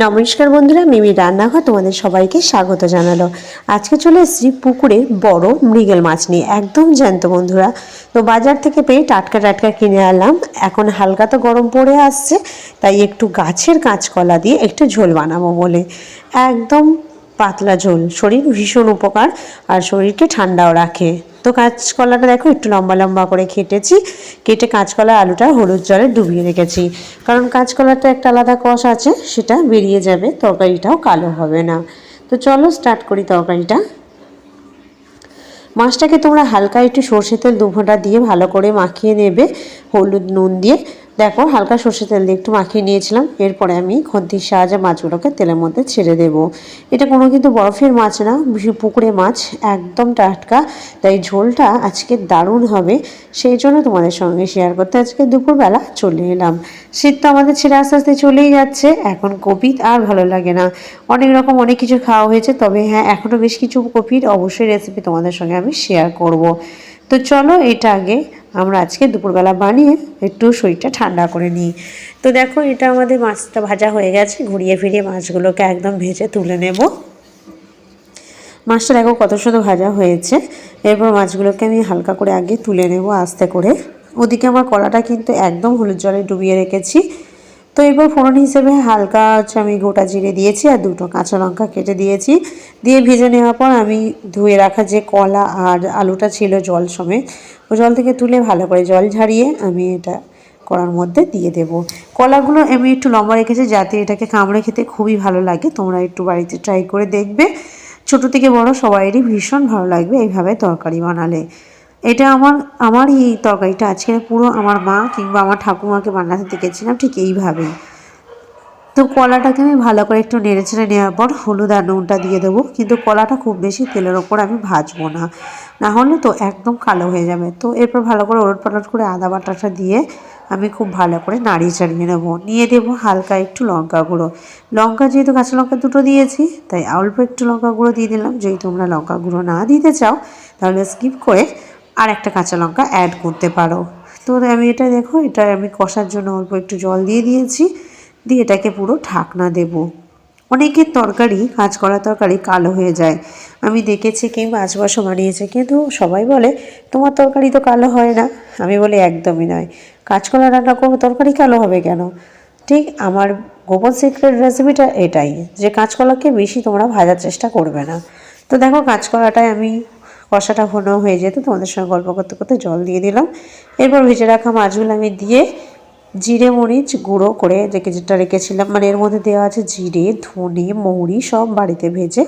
নমস্কার বন্ধুরা, মিমি রান্নাঘর তোমাদের সবাইকে স্বাগত জানালো। আজকে চলে এসেছি পুকুরে বড় মৃগেল মাছ নিয়ে, একদম জ্যান্ত বন্ধুরা। তো বাজার থেকে পেয়ে টাটকা টাটকা কিনে আনলাম। এখন হালকা তো গরম পড়ে আসছে, তাই একটু গাছের কাঁচকলা দিয়ে একটু ঝোল বানাবো বলে। একদম পাতলা ঝোল, শরীর ভীষণ উপকার আর শরীরকে ঠান্ডাও রাখে। তো কাঁচকলাটা দেখো একটু লম্বা লম্বা করে কেটে কাঁচকলা আলুটা হলুদ জলে ডুবিয়ে রেখেছি, কারণ কাঁচকলাটা একটা আলাদা কষ আছে, সেটা বেরিয়ে যাবে, তরকারিটাও কালো হবে না। তো চলো স্টার্ট করি তরকারিটা। মাছটাকে তোমরা হালকা একটু সর্ষে তেল 2 ফোঁটা দিয়ে ভালো করে মাখিয়ে নেবে, হলুদ নুন দিয়ে। দেখো হালকা সর্ষে তেল দিয়ে একটু মাখিয়ে নিয়েছিলাম। এরপরে আমি খন্তির সাহায্যে মাছগুলোকে তেলের মধ্যে ছেড়ে দেব। এটা কোনো কিন্তু বরফের মাছ না, পুকুরে মাছ, একদম টাটকা, তাই ঝোলটা আজকে দারুণ হবে। সেই জন্য তোমাদের সঙ্গে শেয়ার করতে আজকে দুপুরবেলা চলে এলাম। শীত তো আমাদের ছেড়ে আস্তে আস্তে চলেই যাচ্ছে, এখন কপি আর ভালো লাগে না। অনেক রকম অনেক কিছু খাওয়া হয়েছে, তবে হ্যাঁ এখনও বেশ কিছু কপির অবশ্যই রেসিপি তোমাদের সঙ্গে আমি শেয়ার করব। তো চলো এটা আগে আমরা আজকে দুপুরবেলা বানিয়ে একটু শরীরটা ঠান্ডা করে নিই। তো দেখো এটা আমাদের মাছটা ভাজা হয়ে গেছে, ঘুরিয়ে ফিরিয়ে মাছগুলোকে একদম ভেজে তুলে নেব। মাছটা দেখো কত সুন্দর ভাজা হয়েছে। এরপর মাছগুলোকে আমি হালকা করে আগে তুলে নেব আস্তে করে। ওদিকে আমার কলাটা কিন্তু একদম হলুদ জলে ডুবিয়ে রেখেছি। তো এরপর ফোড়ন হিসেবে হালকা আমি গোটা জিরে দিয়েছি আর 2টো কাঁচা লঙ্কা কেটে দিয়েছি। দিয়ে ভেজে নেওয়ার পর আমি ধুয়ে রাখা যে কলা আর আলুটা ছিল জল সমেত, ও জল থেকে তুলে ভালো করে জল ঝারিয়ে আমি এটা কড়ার মধ্যে দিয়ে দেব। কলাগুলো আমি একটু লম্বা রেখেছি যাতে এটাকে কামড়ে খেতে খুবই ভালো লাগে। তোমরা একটু বাড়িতে ট্রাই করে দেখবে, ছোট থেকে বড় সবাইয়েরই ভীষণ ভালো লাগবে এইভাবে তরকারি বানালে। এটা আমার এই তরকারিটা আজকে পুরো আমার মা কিংবা আমার ঠাকুমাকে বানাতে দেখেছিলাম ঠিক এইভাবেই। তো কলাটাকে আমি ভালো করে একটু নেড়ে চেড়ে নেওয়ার পর হলুদ আর নুনটা দিয়ে দেবো, কিন্তু কলাটা খুব বেশি তেলের ওপর আমি ভাজবো না, না হলে তো একদম কালো হয়ে যাবে। তো এরপর ভালো করে ওলট পালট করে আদা বাটাটা দিয়ে আমি খুব ভালো করে নাড়িয়ে চাড়িয়ে নেবো। নিয়ে দেবো হালকা একটু লঙ্কা গুঁড়ো। লঙ্কা যেহেতু কাঁচা লঙ্কা 2টো দিয়েছি, তাই অল্প একটু লঙ্কা গুঁড়ো দিয়ে দিলাম। যদি তোমরা লঙ্কা গুঁড়ো না দিতে চাও তাহলে স্কিপ করে আর একটা কাঁচা লঙ্কা অ্যাড করতে পারো। তো আমি এটা দেখো এটা আমি কষার জন্য অল্প একটু জল দিয়ে দিয়েছি, দিয়ে এটাকে পুরো ঢাকনা দেব। অনেকের তরকারি কাঁচকলা তরকারি কালো হয়ে যায়, আমি দেখেছি কিংবা আশপাশও বানিয়েছে, কিন্তু সবাই বলে তোমার তরকারি তো কালো হয় না। আমি বলি একদমই নয়, কাঁচকলা রান্না করবো তরকারি কালো হবে কেন? ঠিক আমার গোপন সিক্রেট রেসিপিটা এটাই, যে কাঁচকলাকে বেশি তোমরা ভাজার চেষ্টা করবে না। তো দেখো কাঁচকলাটায় আমি কষাটা ঘন হয়ে যেত, তোমাদের সঙ্গে গল্প করতে করতে জল দিয়ে দিলাম। এরপর ভেজে রাখা মাছগুলো আমি দিয়ে জিরে মরিচ গুঁড়ো করে যেটা রেখেছিলাম, মানে এর মধ্যে দেওয়া আছে জিরে ধনে মৌরি সব বাড়িতে ভেজে,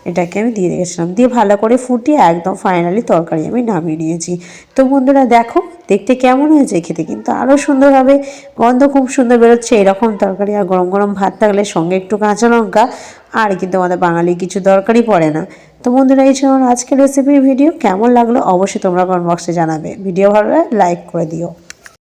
এটাকে আমি দিয়ে রেখেছিলাম। দিয়ে ভালো করে ফুটিয়ে একদম ফাইনালি তরকারি আমি নামিয়ে নিয়েছি। তো বন্ধুরা দেখো দেখতে কেমন হয়েছে, খেতে কিন্তু আরও সুন্দর হবে, গন্ধ খুব সুন্দর বেরোচ্ছে। এরকম তরকারি আর গরম গরম ভাত থাকলে সঙ্গে একটু কাঁচা লঙ্কা, আর কিন্তু আমাদের বাঙালি কিছু দরকারই পড়ে না। তো বন্ধুরা এই ছিল আজকের রেসিপির ভিডিও, কেমন লাগলো অবশ্যই তোমরা কমেন্ট বক্সে জানাবে। ভিডিও ভালো লাগলে লাইক করে দিও।